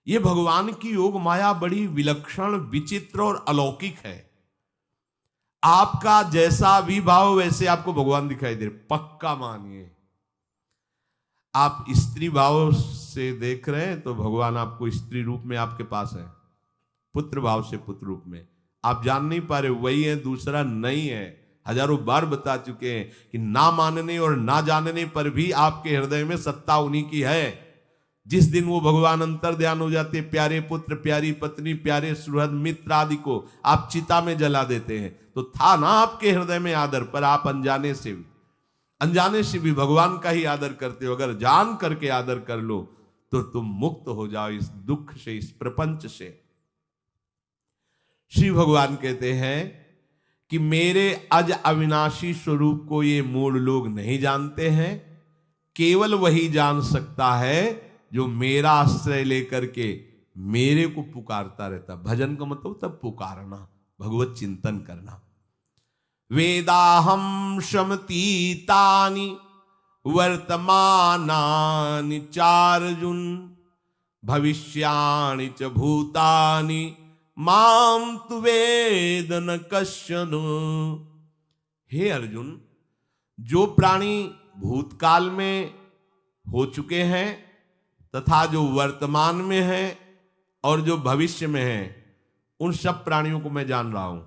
ये भगवान की योग माया बड़ी विलक्षण, विचित्र और अलौकिक है। आपका जैसा भी भाव वैसे आपको भगवान दिखाई दे रहे, पक्का मानिए। आप स्त्री भाव से देख रहे हैं तो भगवान आपको स्त्री रूप में आपके पास है, पुत्र भाव से पुत्र रूप में आप जान नहीं पा रहे, वही है, दूसरा नहीं है। हजारों बार बता चुके हैं कि ना मानने और ना जानने पर भी आपके हृदय में सत्ता उन्हीं की है। जिस दिन वो भगवान अंतर ध्यान हो जाते, प्यारे पुत्र, प्यारी पत्नी, प्यारे सुहृद मित्र आदि को आप चिता में जला देते हैं, तो था ना आपके हृदय में आदर, पर आप अनजाने से भी भगवान का ही आदर करते हो। अगर जान करके आदर कर लो तो तुम मुक्त हो जाओ इस दुख से, इस प्रपंच से। श्री भगवान कहते हैं कि मेरे अज अविनाशी स्वरूप को ये मूढ़ लोग नहीं जानते हैं, केवल वही जान सकता है जो मेरा आश्रय लेकर के मेरे को पुकारता रहता। भजन का मतलब तब पुकारना, भगवत चिंतन करना। वेदाहम शमतीतानि वर्तमानानि चार्जुन भविष्याणि च भूतानि माम तु वेद न कश्चन। हे अर्जुन, जो प्राणी भूतकाल में हो चुके हैं तथा जो वर्तमान में है और जो भविष्य में है, उन सब प्राणियों को मैं जान रहा हूं।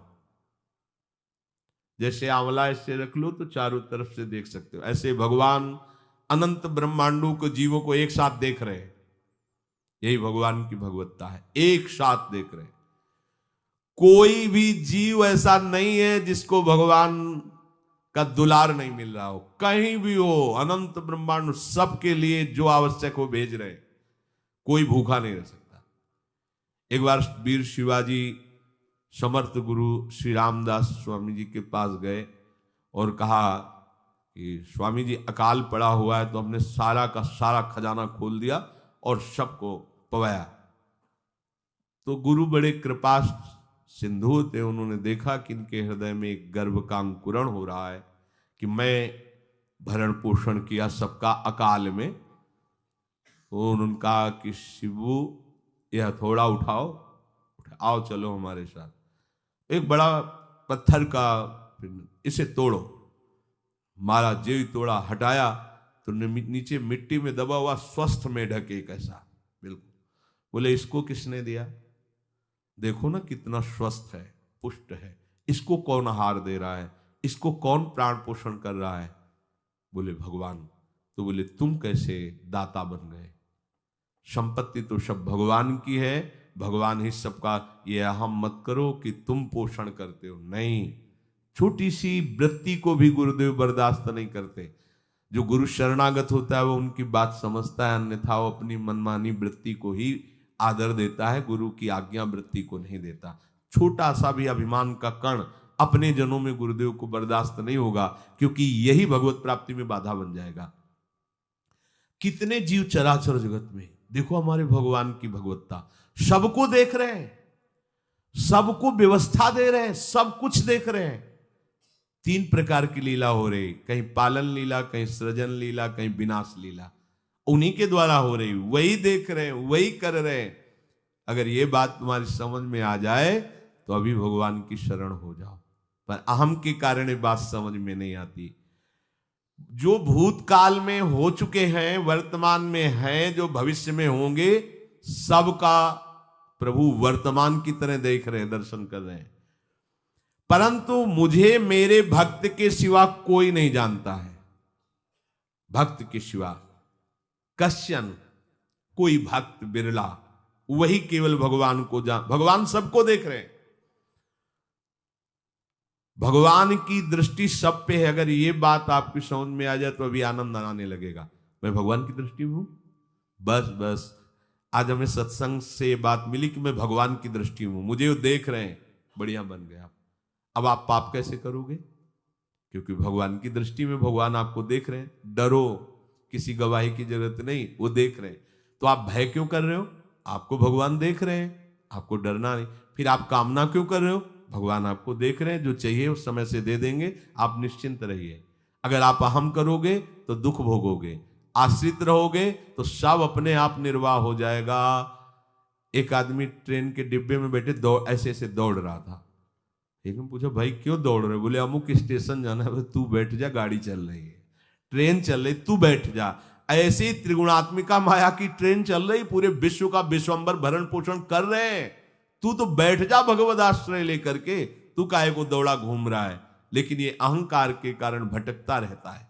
जैसे आंवला ऐसे रख लो तो चारों तरफ से देख सकते हो, ऐसे भगवान अनंत ब्रह्मांडों को, जीवों को एक साथ देख रहे हैं। यही भगवान की भगवत्ता है, एक साथ देख रहे हैं। कोई भी जीव ऐसा नहीं है जिसको भगवान का दुलार नहीं मिल रहा हो, कहीं भी हो, अनंत ब्रह्मांड सबके लिए जो आवश्यक हो भेज रहे। कोई भूखा नहीं रह सकता। एक बार वीर शिवाजी समर्थ गुरु श्री रामदास स्वामी जी के पास गए और कहा कि स्वामी जी अकाल पड़ा हुआ है, तो हमने सारा का सारा खजाना खोल दिया और सबको पवाया। तो गुरु बड़े कृपा सिंधु थे, उन्होंने देखा कि इनके हृदय में एक गर्भ का अंकुरण हो रहा है कि मैं भरण पोषण किया सबका अकाल में। तो उन्होंने कहा कि शिवू यह थोड़ा उठाओ, आओ चलो हमारे साथ। एक बड़ा पत्थर का, इसे तोड़ो। महाराज जी तोड़ा, हटाया तो नीचे मिट्टी में दबा हुआ स्वस्थ मेढक एक ऐसा, बिल्कुल। बोले इसको किसने दिया? देखो ना कितना स्वस्थ है, पुष्ट है, इसको कौन आहार दे रहा है, इसको कौन प्राण पोषण कर रहा है? बोले भगवान। तो बोले तुम कैसे दाता बन गए? संपत्ति तो सब भगवान की है, भगवान ही सबका, ये अहम मत करो कि तुम पोषण करते हो। नहीं, छोटी सी वृत्ति को भी गुरुदेव बर्दाश्त नहीं करते। जो गुरु शरणागत होता है वो उनकी बात समझता है, अन्यथा वो अपनी मनमानी वृत्ति को ही आदर देता है, गुरु की आज्ञा वृत्ति को नहीं देता। छोटा सा भी अभिमान का कण अपने जनों में गुरुदेव को बर्दाश्त नहीं होगा, क्योंकि यही भगवत प्राप्ति में बाधा बन जाएगा। कितने जीव चराचर जगत में, देखो हमारे भगवान की भगवत्ता, सबको देख रहे हैं, सबको व्यवस्था दे रहे हैं, सब कुछ देख रहे हैं। 3 प्रकार की लीला हो रही, कहीं पालन लीला, कहीं सृजन लीला, कहीं विनाश लीला, उन्हीं के द्वारा हो रही, वही देख रहे हैं, वही कर रहे हैं। अगर ये बात तुम्हारी समझ में आ जाए तो अभी भगवान की शरण हो जाओ, पर अहम के कारण ये बात समझ में नहीं आती। जो भूतकाल में हो चुके हैं, वर्तमान में हैं, जो भविष्य में होंगे, सबका प्रभु वर्तमान की तरह देख रहे हैं, दर्शन कर रहे हैं। परंतु मुझे मेरे भक्त के सिवा कोई नहीं जानता है। भक्त के सिवा कश्यन, कोई भक्त बिरला, वही केवल भगवान को जान। भगवान सबको देख रहे हैं, भगवान की दृष्टि सब पे है। अगर ये बात आपकी समझ में आ जाए तो अभी आनंद आने लगेगा। मैं भगवान की दृष्टि में हूं, बस आज हमें सत्संग से बात मिली कि मैं भगवान की दृष्टि में हूं, मुझे वो देख रहे हैं, बढ़िया बन गया। अब आप पाप कैसे करोगे? क्योंकि भगवान की दृष्टि में भगवान आपको देख रहे हैं। डरो, किसी गवाही की जरूरत नहीं, वो देख रहे हैं। तो आप भय क्यों कर रहे हो? आपको भगवान देख रहे हैं, आपको डरना नहीं। फिर आप कामना क्यों कर रहे हो? भगवान आपको देख रहे हैं, जो चाहिए उस समय से दे देंगे, आप निश्चिंत रहिए। अगर आप अहम करोगे तो दुख भोगोगे, आश्रित रहोगे तो सब अपने आप निर्वाह हो जाएगा। एक आदमी ट्रेन के डिब्बे में बैठे ऐसे ऐसे दौड़ रहा था। एक ने पूछा भाई क्यों दौड़ रहे? बोले अमुक स्टेशन जाना है। तू बैठ जा, गाड़ी चल रही है, ट्रेन चल रही, तू बैठ जा। ऐसे ही त्रिगुणात्मिका माया की ट्रेन चल रही, पूरे विश्व का विश्वंबर भरण पोषण कर रहे हैं, तू तो बैठ जा भगवद आश्रय लेकर के, तू काहे को दौड़ा घूम रहा है? लेकिन ये अहंकार के कारण भटकता रहता है।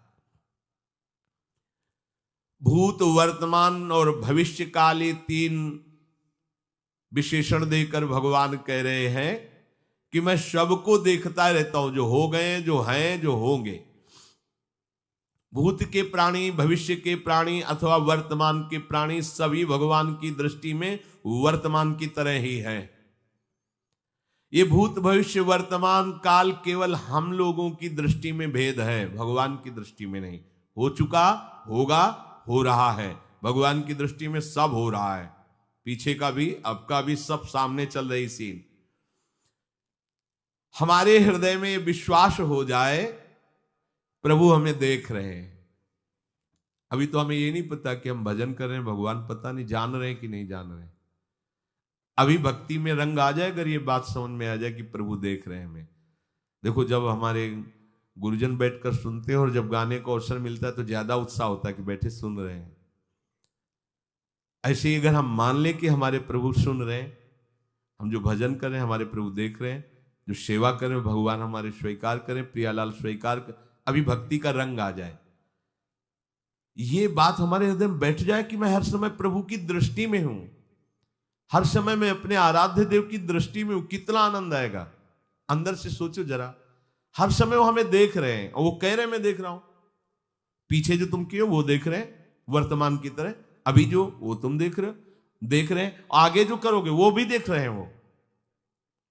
भूत, वर्तमान और भविष्य काल, ये 3 विशेषण देकर भगवान कह रहे हैं कि मैं सबको देखता रहता हूं, जो हो गए, जो हैं, जो होंगे। भूत के प्राणी, भविष्य के प्राणी अथवा वर्तमान के प्राणी सभी भगवान की दृष्टि में वर्तमान की तरह ही है। ये भूत, भविष्य, वर्तमान काल केवल हम लोगों की दृष्टि में भेद है, भगवान की दृष्टि में नहीं। हो चुका, होगा, हो रहा है। भगवान की दृष्टि में सब हो रहा है, पीछे का भी, अब का भी, सब सामने चल रही सीन। हमारे हृदय में विश्वास हो जाए प्रभु हमें देख रहे हैं। अभी तो हमें ये नहीं पता कि हम भजन कर रहे हैं, भगवान पता नहीं जान रहे हैं कि नहीं जान रहे हैं। अभी भक्ति में रंग आ जाए, अगर ये बात समझ में आ जाए कि प्रभु देख रहे हैं हमें। देखो, जब हमारे गुरुजन बैठकर सुनते हैं और जब गाने को अवसर मिलता है तो ज्यादा उत्साह होता है कि बैठे सुन रहे हैं। ऐसे ही अगर हम मान लें कि हमारे प्रभु सुन रहे हैं, हम जो भजन कर रहे हैं हमारे प्रभु देख रहे हैं, जो सेवा कर रहे हैं भगवान हमारे स्वीकार करें, प्रियालाल स्वीकार कर, अभी भक्ति का रंग आ जाए, ये बात हमारे हृदय में बैठ जाए कि मैं हर समय प्रभु की दृष्टि में हूं, हर समय मैं अपने आराध्य देव की दृष्टि में हूं, कितना आनंद आएगा। अंदर से सोचो जरा, हर समय वो हमें देख रहे हैं और वो कह रहे हैं मैं देख रहा हूं। पीछे जो तुम किए वो देख रहे हैं वर्तमान की तरह, अभी जो वो तुम देख रहे हैं, आगे जो करोगे वो भी देख रहे हैं। वो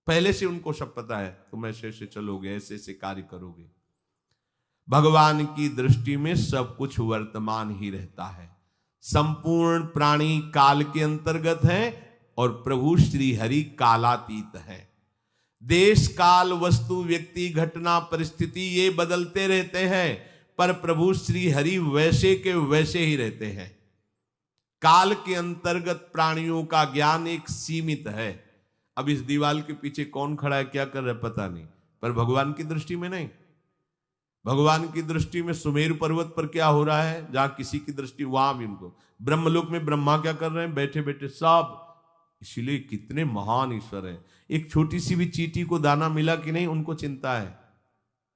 पहले से उनको सब पता है, तुम ऐसे ऐसे चलोगे, ऐसे ऐसे कार्य करोगे। भगवान की दृष्टि में सब कुछ वर्तमान ही रहता है। संपूर्ण प्राणी काल के अंतर्गत है और प्रभु श्री हरि कालातीत है। देश, काल, वस्तु, व्यक्ति, घटना, परिस्थिति ये बदलते रहते हैं, पर प्रभु श्री हरि वैसे के वैसे ही रहते हैं। काल के अंतर्गत प्राणियों का ज्ञान एक सीमित है। अब इस दीवार के पीछे कौन खड़ा है, क्या कर रहा है पता नहीं, पर भगवान की दृष्टि में नहीं। भगवान की दृष्टि में सुमेरु पर्वत पर क्या हो रहा है, जहां किसी की दृष्टि, वहां भी उनको, ब्रह्मलोक में ब्रह्मा क्या कर रहे हैं, बैठे बैठे सब। इसलिए कितने महान ईश्वर हैं। एक छोटी सी भी चींटी को दाना मिला कि नहीं, उनको चिंता है।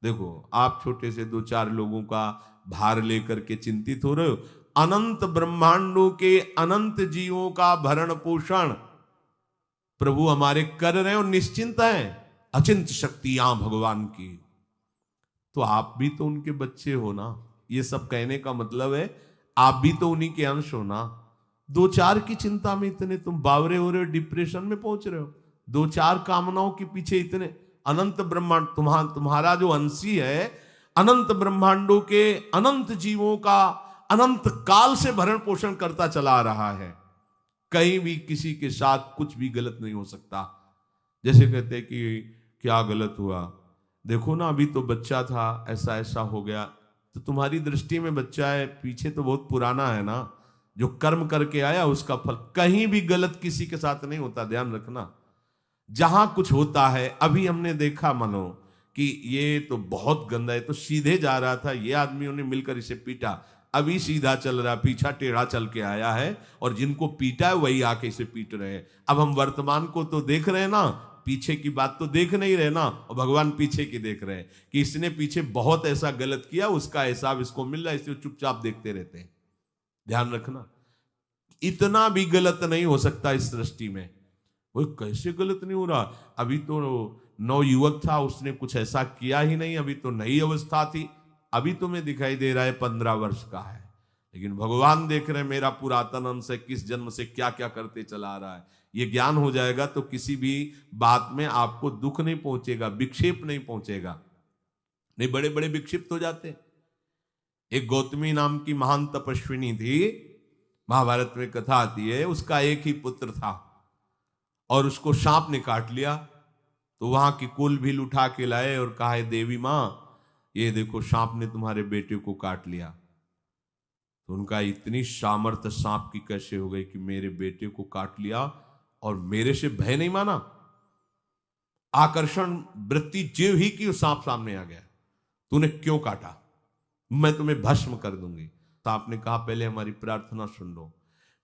देखो, आप छोटे से 2-4 लोगों का भार लेकर के चिंतित हो रहे हो, अनंत ब्रह्मांडों के अनंत जीवों का भरण पोषण प्रभु हमारे कर रहे हैं और निश्चिंत हैं। अचिंत शक्तियां भगवान की, तो आप भी तो उनके बच्चे हो ना। ये सब कहने का मतलब है आप भी तो उन्हीं के अंश हो ना। 2-4 की चिंता में इतने तुम बावरे हो रहे हो, डिप्रेशन में पहुंच रहे हो, 2-4 कामनाओं के पीछे इतने। अनंत ब्रह्मांड तुम्हारा जो अंशी है, अनंत ब्रह्मांडों के अनंत जीवों का अनंत काल से भरण पोषण करता चला आ रहा है। कहीं भी किसी के साथ कुछ भी गलत नहीं हो सकता। जैसे कहते हैं कि क्या गलत हुआ, देखो ना अभी तो बच्चा था, ऐसा ऐसा हो गया, तो तुम्हारी दृष्टि में बच्चा है, पीछे तो बहुत पुराना है ना, जो कर्म करके आया उसका फल। कहीं भी गलत किसी के साथ नहीं होता, ध्यान रखना। जहां कुछ होता है, अभी हमने देखा मानो कि ये तो बहुत गंदा है, तो सीधे जा रहा था, ये आदमियों ने मिलकर इसे पीटा, अभी सीधा चल रहा, पीछा टेढ़ा चल के आया है, और जिनको पीटा है वही आके इसे पीट रहे हैं। अब हम वर्तमान को तो देख रहे हैं ना, पीछे की बात तो देख नहीं रहे ना, और भगवान पीछे की देख रहे हैं कि इसने पीछे बहुत ऐसा गलत किया, उसका हिसाब इसको मिल रहा है, इसलिए चुपचाप देखते रहते हैं। ध्यान रखना, इतना भी गलत नहीं हो सकता इस सृष्टि में। वो कैसे गलत नहीं हो रहा, अभी तो नवयुवक था, उसने कुछ ऐसा किया ही नहीं, अभी तो नई अवस्था थी, अभी तुम्हें दिखाई दे रहा है 15 वर्ष का है, लेकिन भगवान देख रहे हैं मेरा पुरातन अंश है, किस जन्म से क्या क्या करते चला आ रहा है। ये ज्ञान हो जाएगा तो किसी भी बात में आपको दुख नहीं पहुंचेगा, विक्षेप नहीं पहुंचेगा। नहीं, बड़े बड़े विक्षिप्त हो जाते। एक गौतमी नाम की महान तपस्विनी थी, महाभारत में कथा आती है, उसका एक ही पुत्र था और उसको सांप ने काट लिया। तो वहां की कुल भील उठा के लाए और कहा, देवी मां ये देखो सांप ने तुम्हारे बेटे को काट लिया। तो उनका इतनी सामर्थ्य सांप की कैसे हो गई कि मेरे बेटे को काट लिया और मेरे से भय नहीं माना। आकर्षण वृत्ति जीव ही की सांप सामने आ गया, तूने क्यों काटा, मैं तुम्हें भस्म कर दूंगी। सांप ने कहा पहले हमारी प्रार्थना सुन लो।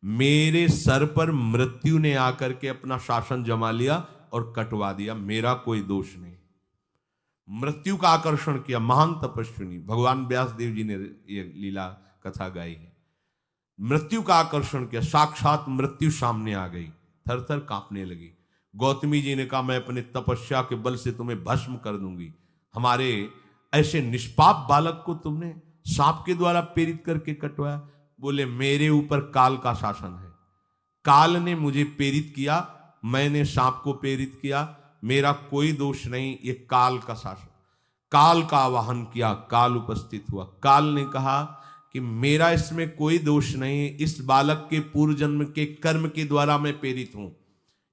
मेरे सर पर मृत्यु ने आकर के अपना शासन जमा लिया और कटवा दिया, मेरा कोई दोष नहीं। मृत्यु का आकर्षण किया, महान तपस्विनी भगवान व्यास देव जी ने ये लीला कथा गाई है। मृत्यु का आकर्षण किया, साक्षात मृत्यु सामने आ गई, थर थर कांपने लगी। गौतमी जी ने कहा मैं अपने तपस्या के बल से तुम्हें भस्म कर दूंगी। हमारे ऐसे निष्पाप बालक को तुमने सांप के द्वारा प्रेरित करके कटवाया। बोले मेरे ऊपर काल का शासन है, काल ने मुझे प्रेरित किया, मैंने सांप को प्रेरित किया, मेरा कोई दोष नहीं, ये काल का शासन। काल का आवाहन किया, काल उपस्थित हुआ। काल ने कहा कि मेरा इसमें कोई दोष नहीं, इस बालक के पूर्व जन्म के कर्म के द्वारा मैं प्रेरित हूं।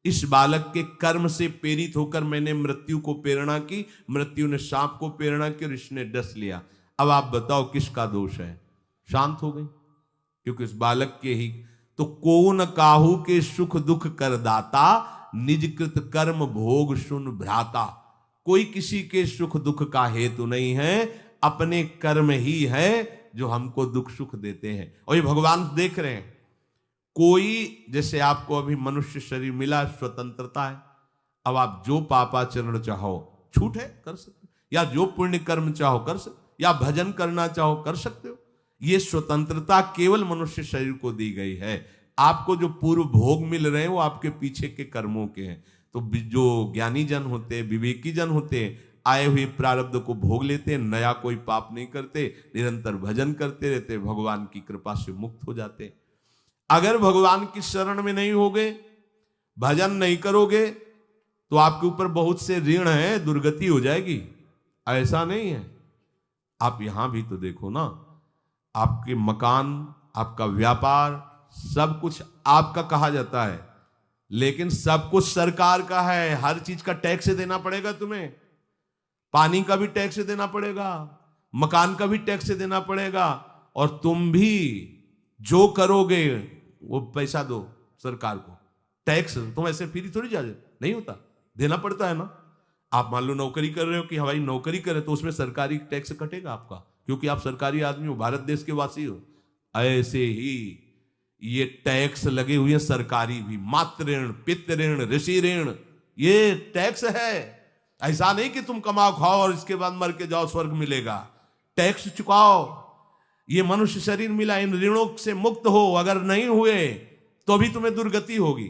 इस बालक के कर्म से प्रेरित होकर मैंने मृत्यु को प्रेरणा की, मृत्यु ने सांप को प्रेरणा की और इसने डस लिया। अब आप बताओ किसका दोष है? शांत हो गई, क्योंकि इस बालक के ही तो कौन काहू के सुख दुख कर दाता, निज कृत कर्म भोग सुन भ्राता। कोई किसी के सुख दुख का हेतु नहीं है, अपने कर्म ही है जो हमको दुख सुख देते हैं। और ये भगवान देख रहे हैं। कोई जैसे आपको अभी मनुष्य शरीर मिला, स्वतंत्रता है, अब आप जो पापाचरण चाहो छूट है कर सकते हो, या जो पुण्य कर्म चाहो कर सकते, या भजन करना चाहो कर सकते हो। ये स्वतंत्रता केवल मनुष्य शरीर को दी गई है। आपको जो पूर्व भोग मिल रहे हैं वो आपके पीछे के कर्मों के हैं। तो जो ज्ञानी जन होते, विवेकी जन होते, आए हुए प्रारब्ध को भोग लेते, नया कोई पाप नहीं करते, निरंतर भजन करते रहते, भगवान की कृपा से मुक्त हो जाते। अगर भगवान की शरण में नहीं होगे, भजन नहीं करोगे, तो आपके ऊपर बहुत से ऋण है, दुर्गति हो जाएगी। ऐसा नहीं है। आप यहां भी तो देखो ना, आपके मकान, आपका व्यापार, सब कुछ आपका कहा जाता है, लेकिन सब कुछ सरकार का है। हर चीज का टैक्स देना पड़ेगा तुम्हें। पानी का भी टैक्स देना पड़ेगा, मकान का भी टैक्स देना पड़ेगा, और तुम भी जो करोगे वो पैसा दो सरकार को। टैक्स तुम ऐसे फ्री थोड़ी जा नहीं होता, देना पड़ता है ना। आप मान लो नौकरी कर रहे हो कि हमारी नौकरी करे, तो उसमें सरकारी टैक्स कटेगा आपका, क्योंकि आप सरकारी आदमी हो, भारत देश के वासी हो। ऐसे ही ये टैक्स लगे हुए हैं सरकारी भी, मातृ ऋण, पितृ ऋण, ऋषि ऋण, ये टैक्स है। ऐसा नहीं कि तुम कमाओ खाओ और इसके बाद मर के जाओ स्वर्ग मिलेगा। टैक्स चुकाओ। ये मनुष्य शरीर मिला, इन ऋणों से मुक्त हो। अगर नहीं हुए तो भी तुम्हें दुर्गति होगी।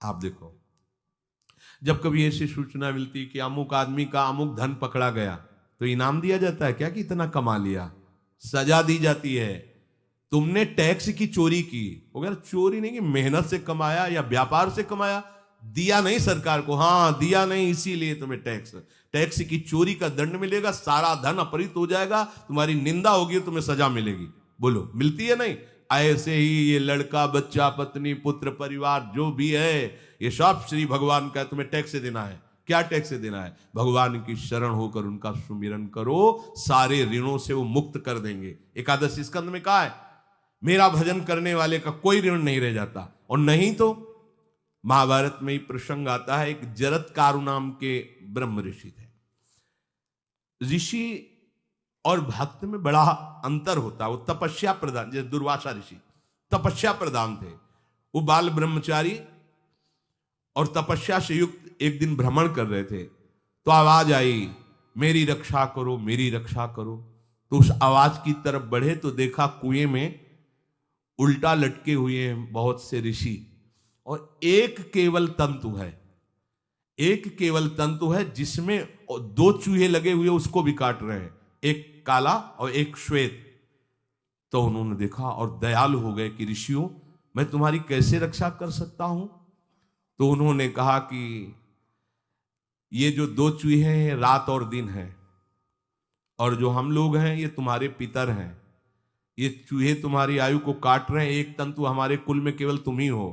आप देखो, जब कभी ऐसी सूचना मिलती कि अमुक आदमी का अमुक धन पकड़ा गया, तो इनाम दिया जाता है क्या कि इतना कमा लिया? सजा दी जाती है। तुमने टैक्स की चोरी की, अगर चोरी नहीं की, मेहनत से कमाया या व्यापार से कमाया, दिया नहीं सरकार को, हाँ दिया नहीं, इसीलिए तुम्हें टैक्स की चोरी का दंड मिलेगा, सारा धन अपहृत हो जाएगा, तुम्हारी निंदा होगी, तुम्हें सजा मिलेगी। बोलो मिलती है नहीं? ऐसे ही ये लड़का, बच्चा, पत्नी, पुत्र, परिवार जो भी है, ये सब श्री भगवान का तुम्हें टैक्स देना है। क्या टैक्स देना है? भगवान की शरण होकर उनका सुमिरन करो, सारे ऋणों से वो मुक्त कर देंगे। एकादशी स्कंद में कहा है, मेरा भजन करने वाले का कोई ऋण नहीं रह जाता। और नहीं तो महाभारत में ही प्रसंग आता है, एक जरत्कारु नाम के ब्रह्म ऋषि थे। ऋषि और भक्त में बड़ा अंतर होता है। वो तपस्या प्रधान, जैसे दुर्वासा ऋषि तपस्या प्रधान थे, वो बाल ब्रह्मचारी और तपस्या से युक्त एक दिन भ्रमण कर रहे थे, तो आवाज आई, मेरी रक्षा करो, मेरी रक्षा करो। तो उस आवाज की तरफ बढ़े तो देखा कुएं में उल्टा लटके हुए हैं बहुत से ऋषि, और एक केवल तंतु है, एक केवल तंतु है जिसमें दो चूहे लगे हुए उसको भी काट रहे हैं, एक काला और एक श्वेत। तो उन्होंने देखा और दयालु हो गए कि ऋषियों, मैं तुम्हारी कैसे रक्षा कर सकता हूं? तो उन्होंने कहा कि ये जो दो चूहे हैं रात और दिन हैं, और जो हम लोग हैं ये तुम्हारे पितर हैं। ये चूहे तुम्हारी आयु को काट रहे हैं, एक तंतु हमारे कुल में केवल तुम ही हो,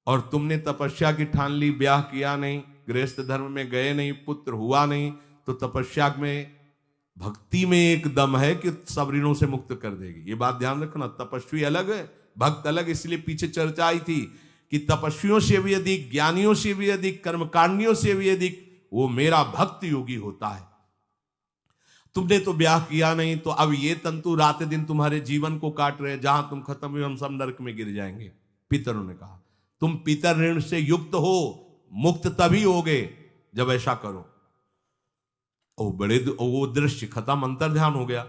और तुमने तपस्या की ठान ली, ब्याह किया नहीं, गृहस्थ धर्म में गए नहीं, पुत्र हुआ नहीं, तो तपस्या में, भक्ति में एक दम है कि सब ऋणों से मुक्त कर देगी। ये बात ध्यान रखना। तपस्वी अलग है, भक्त अलग। इसलिए पीछे चर्चा आई थी कि तपस्वियों से भी अधिक, ज्ञानियों से भी अधिक, कर्मकांडियों से भी अधिक वो मेरा भक्त योगी होता है। तुमने तो ब्याह किया नहीं, तो अब ये तंतु रात दिन तुम्हारे जीवन को काट रहे, जहां तुम खत्म हुए हम सब नरक में गिर जाएंगे। पितरों ने कहा तुम पितर ऋण से युक्त हो, मुक्त तभी होगे जब ऐसा करो। वो दृश्य खत्म, अंतर ध्यान हो गया।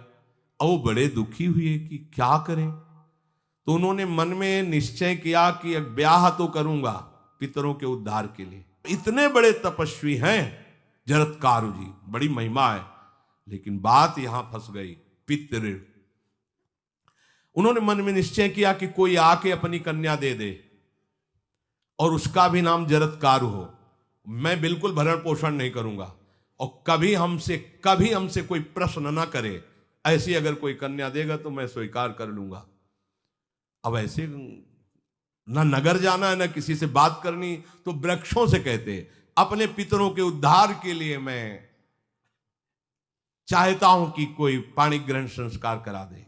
वो बड़े दुखी हुए कि क्या करें, तो उन्होंने मन में निश्चय किया कि ब्याह तो करूंगा पितरों के उद्धार के लिए। इतने बड़े तपस्वी हैं जरत्कारु जी, बड़ी महिमा है, लेकिन बात यहां फंस गई, पितृ। उन्होंने मन में निश्चय किया कि कोई आके अपनी कन्या दे दे और उसका भी नाम जरत्कारु हो। मैं बिल्कुल भरण पोषण नहीं करूंगा और कभी हमसे कोई प्रश्न ना करे, ऐसी अगर कोई कन्या देगा तो मैं स्वीकार कर लूंगा। अब ऐसे ना नगर जाना है ना किसी से बात करनी, तो वृक्षों से कहते अपने पितरों के उद्धार के लिए मैं चाहता हूं कि कोई पाणी ग्रहण संस्कार करा दे,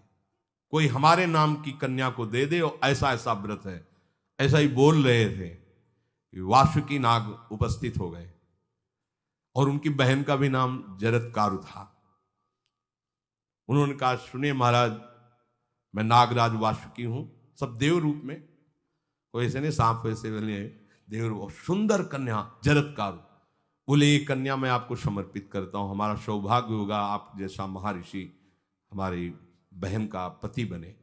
कोई हमारे नाम की कन्या को दे दे, और ऐसा ऐसा व्रत है। ऐसा ही बोल रहे थे, वासुकी नाग उपस्थित हो गए और उनकी बहन का भी नाम जरत्कारु था। उन्होंने कहा सुनिए महाराज, मैं नागराज वासुकी हूं, सब देव रूप में, कोई ऐसे नहीं सांप वैसे बने, देव रूप, सुंदर कन्या जरत्कारु। बोले ये कन्या मैं आपको समर्पित करता हूं, हमारा सौभाग्य होगा आप जैसा महर्षि हमारी बहन का पति बने।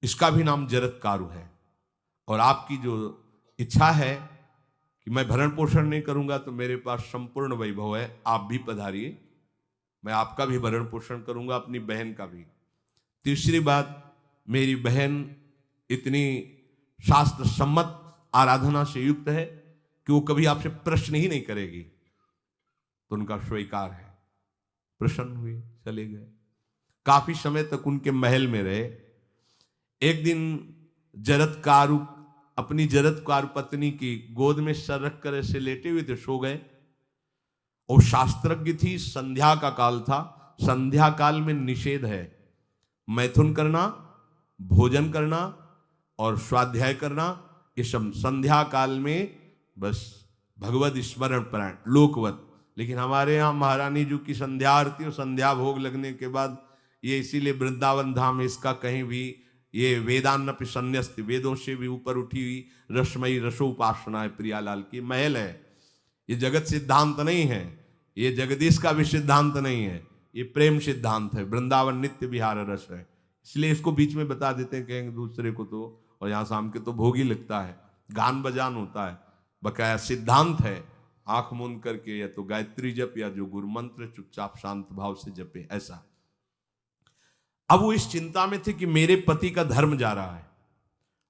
इसका भी नाम जरत्कारु है, और आपकी जो इच्छा है कि मैं भरण पोषण नहीं करूंगा तो मेरे पास संपूर्ण वैभव है, आप भी पधारिए, मैं आपका भी भरण पोषण करूंगा, अपनी बहन का भी। तीसरी बात, मेरी बहन इतनी शास्त्र सम्मत आराधना से युक्त है कि वो कभी आपसे प्रश्न ही नहीं करेगी, तो उनका स्वीकार है। प्रसन्न हुए, चले गए। काफी समय तक उनके महल में रहे। एक दिन जरत्कारु अपनी जरत्कारु पत्नी की गोद में सर रख कर ऐसे लेटे हुए थे, सो गए। और शास्त्रज्ञ थी, संध्या का काल था, संध्या काल में निषेध है मैथुन करना, भोजन करना और स्वाध्याय करना, ये सब संध्या काल में बस भगवत स्मरण परायण लोकवत। लेकिन हमारे यहाँ महारानी जी की संध्या आरती और संध्या भोग लगने के बाद ये, इसीलिए वृंदावन धाम इसका कहीं भी ये वेदान्नपि संन्यस्त, वेदों से भी ऊपर उठी हुई रसमयी रसोपासना है, प्रियालाल की महल है। ये जगत सिद्धांत नहीं है, ये जगदीश का भी सिद्धांत नहीं है, ये प्रेम सिद्धांत है। वृंदावन नित्य विहार रस है, इसलिए इसको बीच में बता देते हैं, कहेंगे दूसरे को तो, और यहाँ शाम के तो भोग ही लगता है, गान बजान होता है, बकाया सिद्धांत है। आंख मूंद करके या तो गायत्री जप या जो गुरु मंत्र चुपचाप शांत भाव से जपे, ऐसा। अब वो इस चिंता में थे कि मेरे पति का धर्म जा रहा है,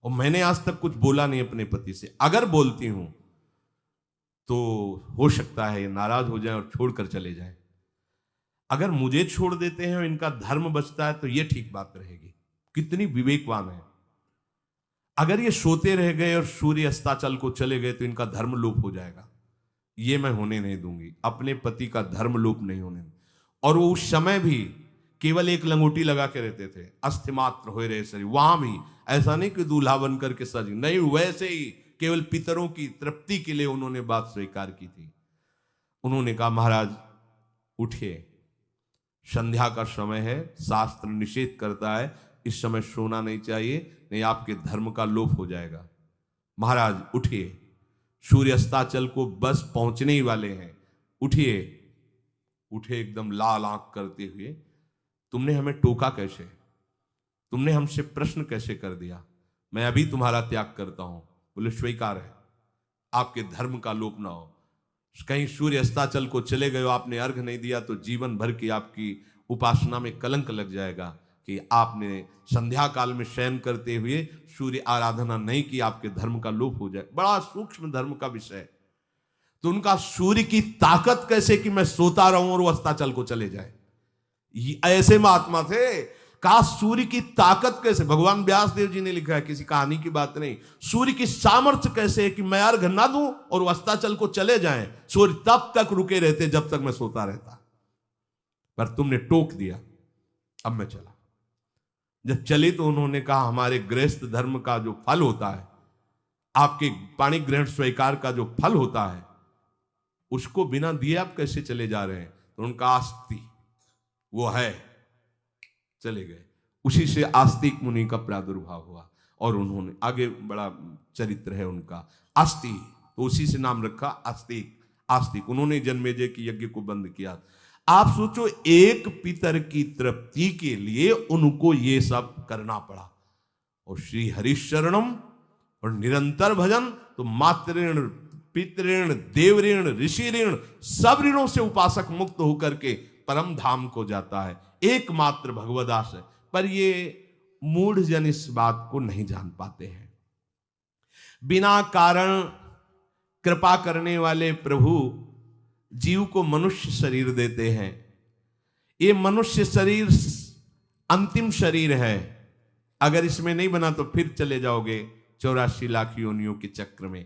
और मैंने आज तक कुछ बोला नहीं अपने पति से, अगर बोलती हूं तो हो सकता है ये नाराज हो जाए और छोड़कर चले जाए। अगर मुझे छोड़ देते हैं और इनका धर्म बचता है तो ये ठीक बात रहेगी। कितनी विवेकवान है। अगर ये सोते रह गए और सूर्य अस्ताचल को चले गए तो इनका धर्म लोप हो जाएगा, ये मैं होने नहीं दूंगी, अपने पति का धर्म लोप नहीं होने दूंगी। और वो उस समय भी केवल एक लंगोटी लगा के रहते थे, अस्थिमात्र हो रहे शरीर, वहां भी ऐसा नहीं कि दूल्हा बन करके सज, नहीं, वैसे ही केवल पितरों की तृप्ति के लिए उन्होंने बात स्वीकार की थी। उन्होंने कहा महाराज उठिए, संध्या का समय है, शास्त्र निषेध करता है इस समय सोना नहीं चाहिए, नहीं आपके धर्म का लोप हो जाएगा। महाराज उठिए, सूर्य अस्ताचल को बस पहुंचने ही वाले हैं, उठिए। उठे एकदम लाल आंख करते हुए, तुमने हमें टोका कैसे, तुमने हमसे प्रश्न कैसे कर दिया, मैं अभी तुम्हारा त्याग करता हूं। बोले स्वीकार है, आपके धर्म का लोप ना हो। कहीं सूर्य अस्ताचल को चले गए, आपने अर्घ नहीं दिया तो जीवन भर की आपकी उपासना में कलंक लग जाएगा कि आपने संध्या काल में शयन करते हुए सूर्य आराधना नहीं की, आपके धर्म का लोप हो जाए। बड़ा सूक्ष्म धर्म का विषय। तो उनका सूर्य की ताकत कैसे कि मैं सोता रहूं और वो अस्ताचल को चले जाए, ऐसे महात्मा थे। कहा सूर्य की ताकत कैसे, भगवान व्यास देव जी ने लिखा है, किसी कहानी की बात नहीं। सूर्य की सामर्थ्य कैसे है कि मैं अर्घ ना दूं और वो अस्ताचल को चले जाएं, सूर्य तब तक रुके रहते जब तक मैं सोता रहता, पर तुमने टोक दिया, अब मैं चला। जब चले तो उन्होंने कहा हमारे गृहस्थ धर्म का जो फल होता है, आपके पाणी ग्रहण स्वीकार का जो फल होता है उसको बिना दिए आप कैसे चले जा रहे हैं? तो उनका आस्ति वो है, चले गए। उसी से आस्तिक मुनि का प्रादुर्भाव हुआ और उन्होंने आगे बड़ा चरित्र है उनका, आस्ति, तो उसी से नाम रखा आस्तिक। आस्तिक उन्होंने जन्मेजय की यज्ञ को बंद किया। आप सोचो, एक पितर की तृप्ति के लिए उनको ये सब करना पड़ा। और श्री हरिशरणम और निरंतर भजन, तो मातृण पितृण देवऋण ऋषि ऋण सब ऋणों से उपासक मुक्त होकर के परम धाम को जाता है, एकमात्र भगवदास है। पर ये मूढ़ जन इस बात को नहीं जान पाते हैं। बिना कारण कृपा करने वाले प्रभु जीव को मनुष्य शरीर देते हैं। ये मनुष्य शरीर अंतिम शरीर है, अगर इसमें नहीं बना तो फिर चले जाओगे 84 लाख योनियों के चक्र में।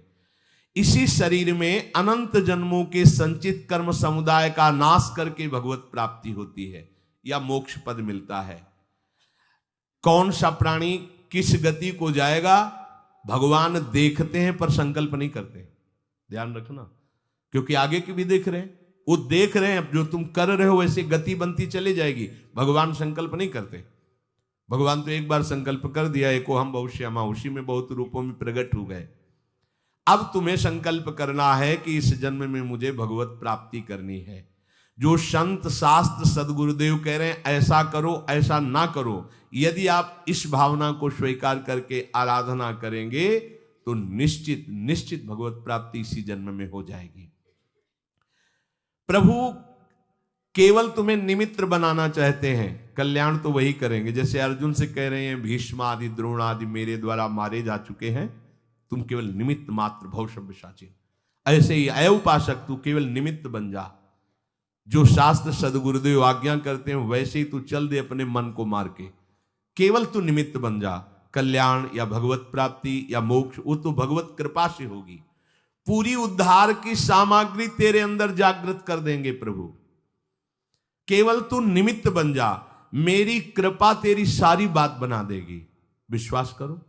इसी शरीर में अनंत जन्मों के संचित कर्म समुदाय का नाश करके भगवत प्राप्ति होती है या मोक्ष पद मिलता है। कौन सा प्राणी किस गति को जाएगा भगवान देखते हैं पर संकल्प नहीं करते, ध्यान रखना, क्योंकि आगे की भी देख रहे हैं। वो देख रहे हैं जो तुम कर रहे हो वैसे गति बनती चली जाएगी, भगवान संकल्प नहीं करते। भगवान तो एक बार संकल्प कर दिया, एको हम बहुश्यामा, उसी में बहुत रूपों में प्रकट हो गए। अब तुम्हें संकल्प करना है कि इस जन्म में मुझे भगवत प्राप्ति करनी है। जो संत शास्त्र सदगुरुदेव कह रहे हैं ऐसा करो ऐसा ना करो, यदि आप इस भावना को स्वीकार करके आराधना करेंगे तो निश्चित निश्चित भगवत प्राप्ति इसी जन्म में हो जाएगी। प्रभु केवल तुम्हें निमित्त बनाना चाहते हैं, कल्याण तो वही करेंगे। जैसे अर्जुन से कह रहे हैं भीष्म आदि द्रोण आदि मेरे द्वारा मारे जा चुके हैं, तुम केवल निमित्त मात्र भवशव्य साचिन। ऐसे ही अय उपासक तू केवल निमित्त बन जा, जो शास्त्र सदगुरुदेव आज्ञा करते हैं वैसे ही तू चल दे अपने मन को मार के, केवल तू निमित्त बन जा। कल्याण या भगवत प्राप्ति या मोक्ष वो तो भगवत कृपा से होगी। पूरी उद्धार की सामग्री तेरे अंदर जागृत कर देंगे प्रभु, केवल तू निमित्त बन जा, मेरी कृपा तेरी सारी बात बना देगी। विश्वास करो,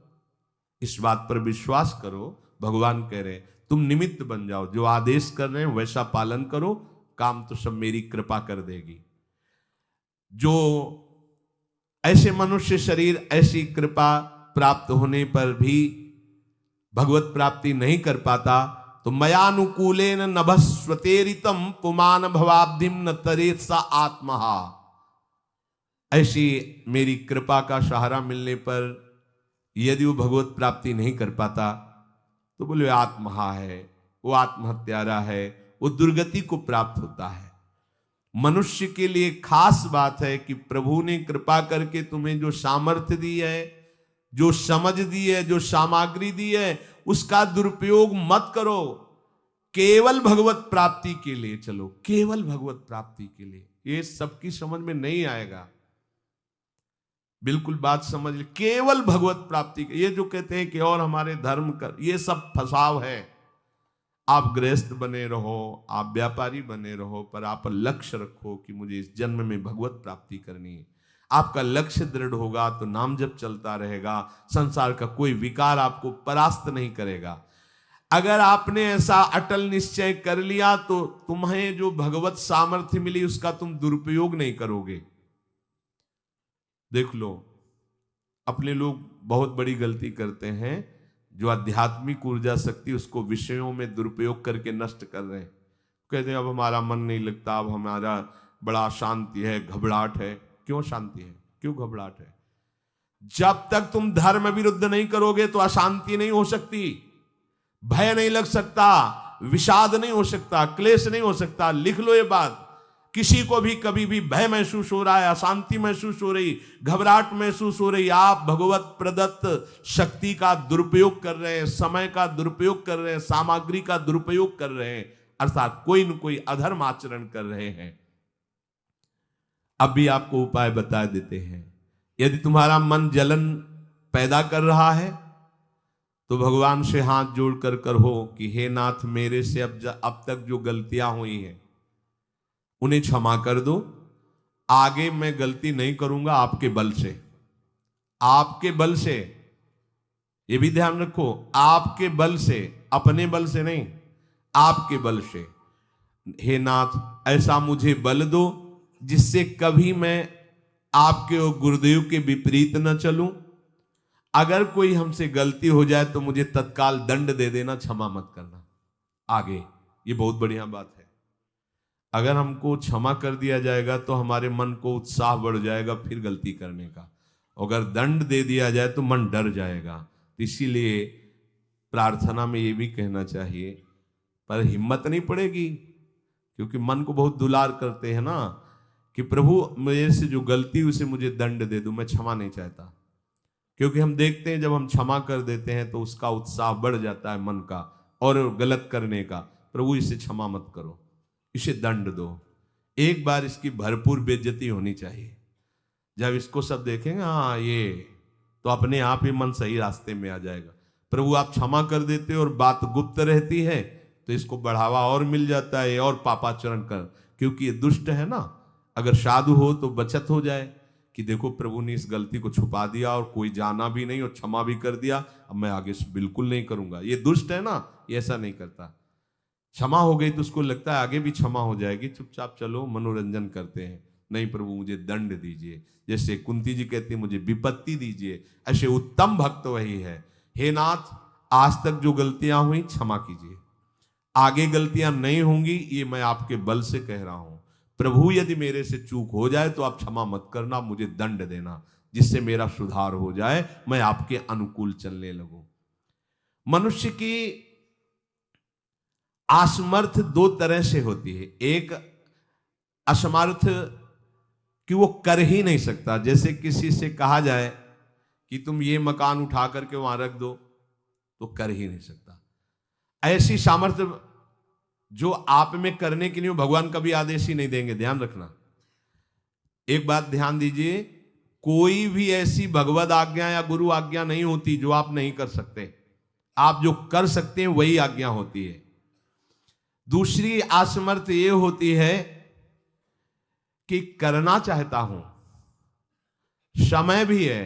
इस बात पर विश्वास करो। भगवान कह रहे हैं तुम निमित्त बन जाओ, जो आदेश कर रहे हैं वैसा पालन करो, काम तो सब मेरी कृपा कर देगी। जो ऐसे मनुष्य शरीर ऐसी कृपा प्राप्त होने पर भी भगवत प्राप्ति नहीं कर पाता, तो मयानुकूलेन नभस्वतेरितम पुमान भवाब्धिम न तरेत सा आत्मा। ऐसी मेरी कृपा का सहारा मिलने पर यदि वो भगवत प्राप्ति नहीं कर पाता तो बोले आत्महा है, वो आत्महत्यारा है, वो दुर्गति को प्राप्त होता है। मनुष्य के लिए खास बात है कि प्रभु ने कृपा करके तुम्हें जो सामर्थ्य दी है, जो समझ दी है, जो सामग्री दी है, उसका दुरुपयोग मत करो। केवल भगवत प्राप्ति के लिए चलो, केवल भगवत प्राप्ति के लिए। ये सबकी समझ में नहीं आएगा, बिल्कुल बात समझ ले। केवल भगवत प्राप्ति के, ये जो कहते हैं कि और हमारे धर्म कर, ये सब फसाव है। आप गृहस्थ बने रहो, आप व्यापारी बने रहो, पर आप लक्ष्य रखो कि मुझे इस जन्म में भगवत प्राप्ति करनी है। आपका लक्ष्य दृढ़ होगा तो नाम जप चलता रहेगा, संसार का कोई विकार आपको परास्त नहीं करेगा। अगर आपने ऐसा अटल निश्चय कर लिया तो तुम्हें जो भगवत सामर्थ्य मिली उसका तुम दुरुपयोग नहीं करोगे। देख लो, अपने लोग बहुत बड़ी गलती करते हैं, जो आध्यात्मिक ऊर्जा शक्ति उसको विषयों में दुरुपयोग करके नष्ट कर रहे हैं। कहते हैं अब हमारा मन नहीं लगता, अब हमारा बड़ा शांति है, घबराहट है। क्यों शांति है, क्यों घबराहट है? जब तक तुम धर्म विरुद्ध नहीं करोगे तो अशांति नहीं हो सकती, भय नहीं लग सकता, विषाद नहीं हो सकता, क्लेश नहीं हो सकता। लिख लो ये बात, किसी को भी कभी भी भय महसूस हो रहा है, अशांति महसूस हो रही, घबराहट महसूस हो रही, आप भगवत प्रदत्त शक्ति का दुरुपयोग कर रहे हैं, समय का दुरुपयोग कर रहे हैं, सामग्री का दुरुपयोग कर रहे हैं, अर्थात कोई न कोई अधर्म आचरण कर रहे हैं। अब भी आपको उपाय बता देते हैं। यदि तुम्हारा मन जलन पैदा कर रहा है तो भगवान से हाथ जोड़कर कहो कि हे नाथ, मेरे से अब तक जो गलतियां हुई हैं उन्हें क्षमा कर दो। आगे मैं गलती नहीं करूंगा, आपके बल से, आपके बल से। ये भी ध्यान रखो, आपके बल से, अपने बल से नहीं, आपके बल से। हे नाथ ऐसा मुझे बल दो जिससे कभी मैं आपके और गुरुदेव के विपरीत न चलूं। अगर कोई हमसे गलती हो जाए तो मुझे तत्काल दंड दे देना, क्षमा मत करना। आगे ये बहुत बढ़िया बात है। अगर हमको क्षमा कर दिया जाएगा तो हमारे मन को उत्साह बढ़ जाएगा फिर गलती करने का। अगर दंड दे दिया जाए तो मन डर जाएगा। तो इसीलिए प्रार्थना में ये भी कहना चाहिए, पर हिम्मत नहीं पड़ेगी, क्योंकि मन को बहुत दुलार करते हैं ना, कि प्रभु मेरे से जो गलती हुई उसे मुझे दंड दे दो, मैं क्षमा नहीं चाहता। क्योंकि हम देखते हैं जब हम क्षमा कर देते हैं तो उसका उत्साह बढ़ जाता है मन का और गलत करने का। प्रभु इसे क्षमा मत करो, इसे दंड दो। एक बार इसकी भरपूर बेइज्जती होनी चाहिए। जब इसको सब देखेंगे हाँ ये, तो अपने आप ही मन सही रास्ते में आ जाएगा। प्रभु आप क्षमा कर देते और बात गुप्त रहती है तो इसको बढ़ावा और मिल जाता है और पापाचरण कर, क्योंकि ये दुष्ट है ना। अगर साधु हो तो बचत हो जाए कि देखो प्रभु ने इस गलती को छुपा दिया और कोई जाना भी नहीं और क्षमा भी कर दिया, अब मैं आगे से बिल्कुल नहीं करूंगा। ये दुष्ट है ना, ये ऐसा नहीं करता। क्षमा हो गई तो उसको लगता है आगे भी क्षमा हो जाएगी, चुपचाप चलो मनोरंजन करते हैं। नहीं प्रभु मुझे दंड दीजिए, जैसे कुंती जी कहती है मुझे विपत्ति दीजिए। ऐसे उत्तम भक्त वही है। हे नाथ आज तक जो गलतियां हुई क्षमा कीजिए, आगे गलतियां नहीं होंगी, ये मैं आपके बल से कह रहा हूं। प्रभु यदि मेरे से चूक हो जाए तो आप क्षमा मत करना, मुझे दंड देना, जिससे मेरा सुधार हो जाए, मैं आपके अनुकूल चलने लगूं। मनुष्य की असमर्थ दो तरह से होती है। एक असमर्थ कि वो कर ही नहीं सकता, जैसे किसी से कहा जाए कि तुम ये मकान उठा करके वहां रख दो, तो कर ही नहीं सकता। ऐसी सामर्थ्य जो आप में करने के लिए भगवान कभी आदेश ही नहीं देंगे, ध्यान रखना। एक बात ध्यान दीजिए, कोई भी ऐसी भगवद आज्ञा या गुरु आज्ञा नहीं होती जो आप नहीं कर सकते। आप जो कर सकते हैं वही आज्ञा होती है। दूसरी असमर्थ ये होती है कि करना चाहता हूं, समय भी है,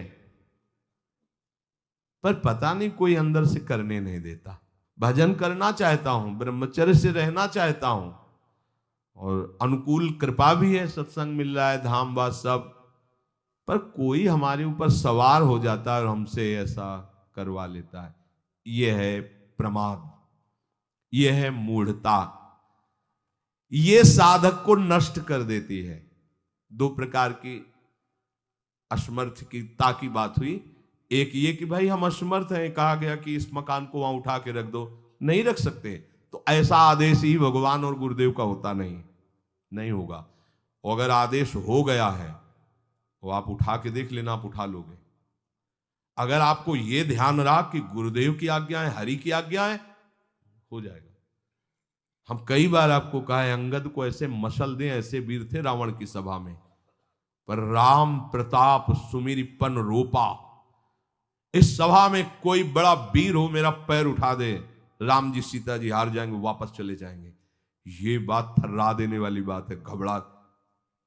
पर पता नहीं कोई अंदर से करने नहीं देता। भजन करना चाहता हूं, ब्रह्मचर्य से रहना चाहता हूं, और अनुकूल कृपा भी है, सत्संग मिल रहा है, धाम वास सब, पर कोई हमारे ऊपर सवार हो जाता है और हमसे ऐसा करवा लेता है। यह है प्रमाद, यह है मूढ़ता। यह साधक को नष्ट कर देती है। दो प्रकार की असमर्थता की बात हुई। एक ये कि भाई हम असमर्थ हैं, कहा गया कि इस मकान को वहां उठा के रख दो, नहीं रख सकते, तो ऐसा आदेश ही भगवान और गुरुदेव का होता नहीं होगा। और अगर आदेश हो गया है तो आप उठा के देख लेना, आप उठा लोगे। अगर आपको यह ध्यान रहा कि गुरुदेव की आज्ञा है, हरि की आज्ञा है, हो जाएगा। हम कई बार आपको कहा है, अंगद को ऐसे मसल दें, ऐसे वीर थे रावण की सभा में, पर राम प्रताप सुमिरपन रोपा। इस सभा में कोई बड़ा वीर हो, मेरा पैर उठा दे, राम जी सीता जी हार जाएंगे, वापस चले जाएंगे। ये बात थर्रा देने वाली बात है। घबरा,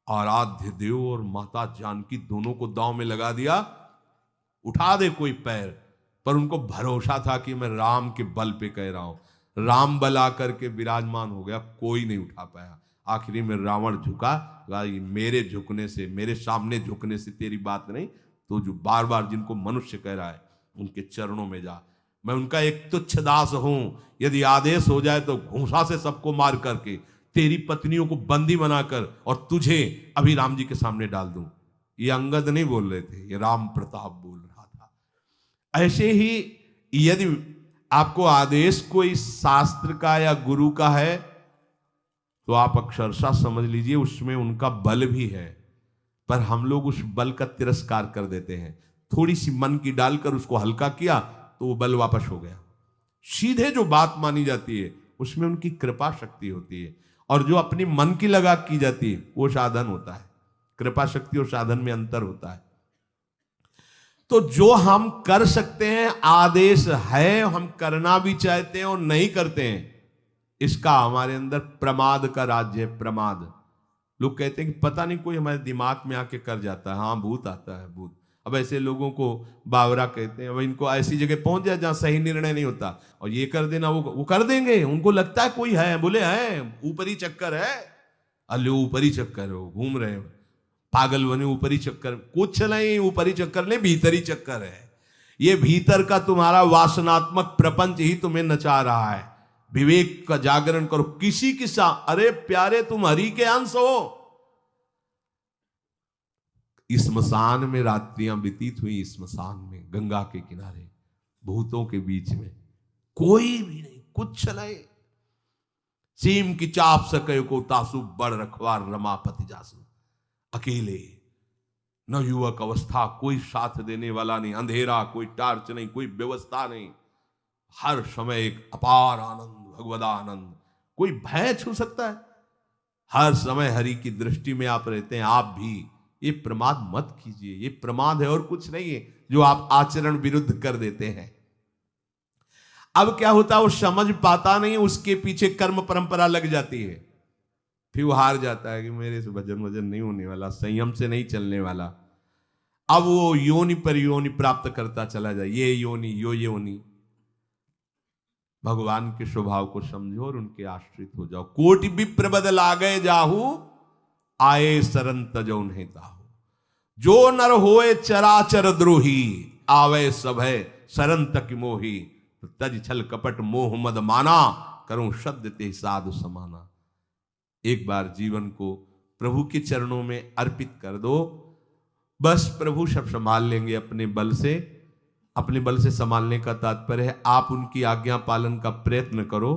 आराध्य देव और माता जानकी दोनों को दांव में लगा दिया, उठा दे कोई पैर। पर उनको भरोसा था कि मैं राम के बल पे कह रहा हूं। राम बल आकर के विराजमान हो गया, कोई नहीं उठा पाया। आखिरी में रावण झुका, मेरे झुकने से, मेरे सामने झुकने से तेरी बात नहीं, तो जो बार बार जिनको मनुष्य कह रहा है उनके चरणों में जा। मैं उनका एक तुच्छ दास हूं, यदि आदेश हो जाए तो घूंसा से सबको मार करके तेरी पत्नियों को बंदी बनाकर और तुझे अभी राम जी के सामने डाल दूं। ये अंगद नहीं बोल रहे थे, ये राम प्रताप बोल रहा था। ऐसे ही यदि आपको आदेश कोई शास्त्र का या गुरु का है तो आप अक्षरशः समझ लीजिए उसमें उनका बल भी है, पर हम लोग उस बल का तिरस्कार कर देते हैं। थोड़ी सी मन की डालकर उसको हल्का किया तो वो बल वापस हो गया। सीधे जो बात मानी जाती है उसमें उनकी कृपा शक्ति होती है, और जो अपनी मन की लगा की जाती है वो साधन होता है। कृपा शक्ति और साधन में अंतर होता है। तो जो हम कर सकते हैं, आदेश है, हम करना भी चाहते हैं और नहीं करते हैं, इसका हमारे अंदर प्रमाद का राज्य है। प्रमाद। लोग कहते हैं कि पता नहीं कोई हमारे दिमाग में आके कर जाता है। हाँ, भूत आता है, भूत। अब ऐसे लोगों को बावरा कहते हैं। अब इनको ऐसी जगह पहुंच जाए जहां सही निर्णय नहीं होता, और ये कर देना वो कर देंगे। उनको लगता है कोई है, बोले है ऊपरी चक्कर है, अल्ले ऊपरी चक्कर हो, घूम रहे हो पागल बने, ऊपरी चक्कर कुछ नहीं, ऊपरी चक्कर नहीं, भीतरी चक्कर है। ये भीतर का तुम्हारा वासनात्मक प्रपंच ही तुम्हें नचा रहा है। विवेक का जागरण करो। किसी के साथ, अरे प्यारे तुम हरि के अंश हो। स्मशान में रात्रियां व्यतीत हुई, स्मशान में गंगा के किनारे भूतों के बीच में, कोई भी नहीं, कुछ नहीं। सीम की चाप सके को तासु बड़ रखवार रमापति जासु। अकेले, न युवक अवस्था, कोई साथ देने वाला नहीं, अंधेरा, कोई टार्च नहीं, कोई व्यवस्था नहीं, हर समय एक अपार आनंद, भगवदानंद। कोई भय छू सकता है? हर समय हरि की दृष्टि में आप रहते हैं। आप भी ये प्रमाद मत कीजिए। ये प्रमाद है और कुछ नहीं है, जो आप आचरण विरुद्ध कर देते हैं। अब क्या होता है, वो समझ पाता नहीं, उसके पीछे कर्म परंपरा लग जाती है। फिर वो हार जाता है कि मेरे से भजन वजन नहीं होने वाला, संयम से नहीं चलने वाला। अब वो योनि पर योनि प्राप्त करता चला जाए, ये योनि यो योनि। भगवान के स्वभाव को समझो और उनके आश्रित हो जाओ। कोटि विप्र बदल आ गए जाहू, आए सरन तजो नहीं ताहू। जो नर होए चराचर द्रोही, आवे सभय सरन तक मोही। तज छल कपट मोह मद माना, करूं शब्द ते साधु समाना। एक बार जीवन को प्रभु के चरणों में अर्पित कर दो, बस प्रभु सब संभाल लेंगे अपने बल से। अपने बल से संभालने का तात्पर्य है आप उनकी आज्ञा पालन का प्रयत्न करो।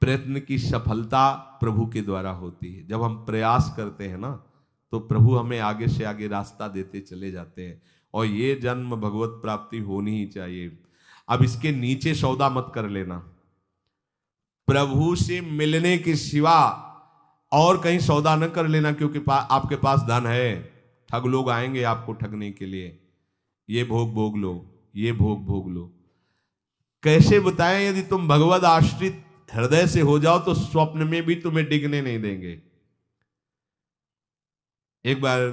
प्रयत्न की सफलता प्रभु के द्वारा होती है। जब हम प्रयास करते हैं ना, तो प्रभु हमें आगे से आगे रास्ता देते चले जाते हैं। और ये जन्म भगवत प्राप्ति होनी ही चाहिए। अब इसके नीचे सौदा मत कर लेना। प्रभु से मिलने के सिवा और कहीं सौदा न कर लेना, क्योंकि आपके पास धन है। ठग लोग आएंगे आपको ठगने के लिए, ये भोग भोग लो, ये भोग भोग लो। कैसे बताएं? यदि तुम भगवत आश्रित हृदय से हो जाओ तो स्वप्न में भी तुम्हें डिगने नहीं देंगे। एक बार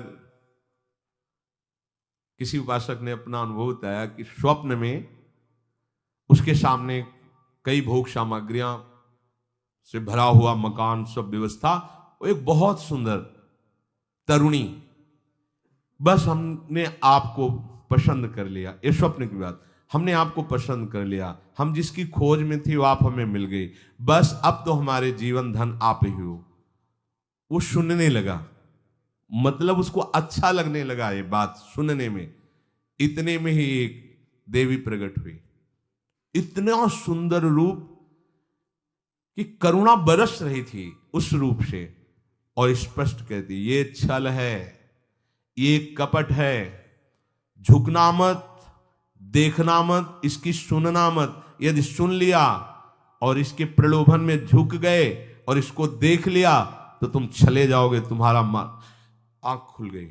किसी उपासक ने अपना अनुभव बताया कि स्वप्न में उसके सामने कई भोग सामग्रियां से भरा हुआ मकान, सब व्यवस्था, एक बहुत सुंदर तरुणी, बस हमने आपको पसंद कर लिया। ये स्वप्न की बात, हमने आपको पसंद कर लिया, हम जिसकी खोज में थे वो आप हमें मिल गई, बस अब तो हमारे जीवन धन आप ही हो। वो सुनने लगा, मतलब उसको अच्छा लगने लगा ये बात सुनने में। इतने में ही एक देवी प्रकट हुई, इतना सुंदर रूप कि करुणा बरस रही थी उस रूप से, और स्पष्ट कहती ये छल है, ये कपट है, झुकना मत, देखना मत, इसकी सुनना मत। यदि सुन लिया और इसके प्रलोभन में झुक गए और इसको देख लिया तो तुम चले जाओगे, तुम्हारा आंख खुल गई।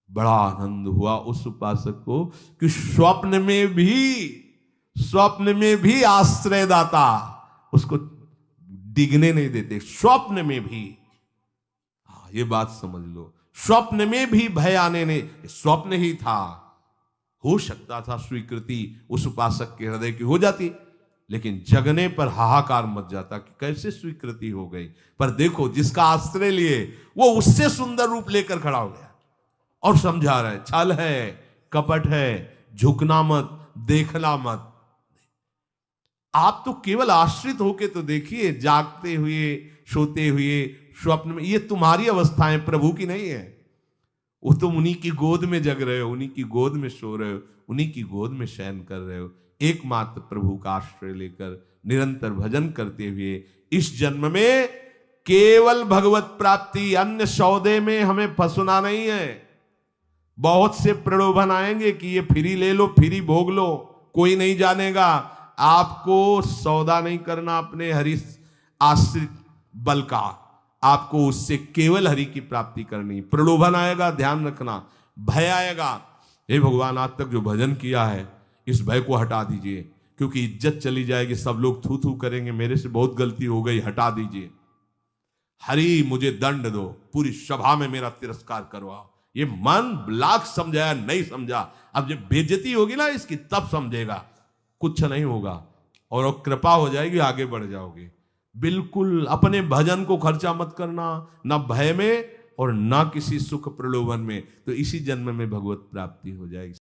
बड़ा आनंद हुआ उस उपासक को कि स्वप्न में भी आश्रयदाता उसको डिगने नहीं देते। स्वप्न में भी, ये बात समझ लो, स्वप्न में भी भय आने नहीं, स्वप्न ही था। हो सकता था स्वीकृति उस उपासक के हृदय की हो जाती, लेकिन जगने पर हाहाकार मच जाता कि कैसे स्वीकृति हो गई। पर देखो, जिसका आश्रय लिए वो उससे सुंदर रूप लेकर खड़ा हो गया और समझा रहा है छल है, कपट है, झुकना मत, देखना मत। आप तो केवल आश्रित होके तो देखिए, जागते हुए, सोते हुए, स्वप्न में, ये तुम्हारी अवस्थाएं, प्रभु की नहीं है। वो तुम उन्हीं की गोद में जग रहे हो, उन्हीं की गोद में सो रहे हो, उन्हीं की गोद में शयन कर रहे हो। एकमात्र प्रभु का आश्रय लेकर निरंतर भजन करते हुए इस जन्म में केवल भगवत प्राप्ति, अन्य सौदे में हमें फंसना नहीं है। बहुत से प्रलोभन आएंगे कि ये फ्री ले लो, फ्री भोग लो, कोई नहीं जानेगा। आपको सौदा नहीं करना अपने हरि आश्रित बल का, आपको उससे केवल हरि की प्राप्ति करनी। प्रलोभन आएगा, ध्यान रखना, भय आएगा, हे भगवान आज तक जो भजन किया है इस भय को हटा दीजिए, क्योंकि इज्जत चली जाएगी, सब लोग थू थू करेंगे, मेरे से बहुत गलती हो गई, हटा दीजिए। हरि मुझे दंड दो, पूरी सभा में मेरा तिरस्कार करवाओ, ये मन लाख समझाया नहीं समझा, अब जब बेइज्जती होगी ना इसकी तब समझेगा। कुछ नहीं होगा और वो कृपा हो जाएगी, आगे बढ़ जाओगे। बिल्कुल अपने भजन को खर्चा मत करना, ना भय में और ना किसी सुख प्रलोभन में, तो इसी जन्म में भगवत प्राप्ति हो जाएगी।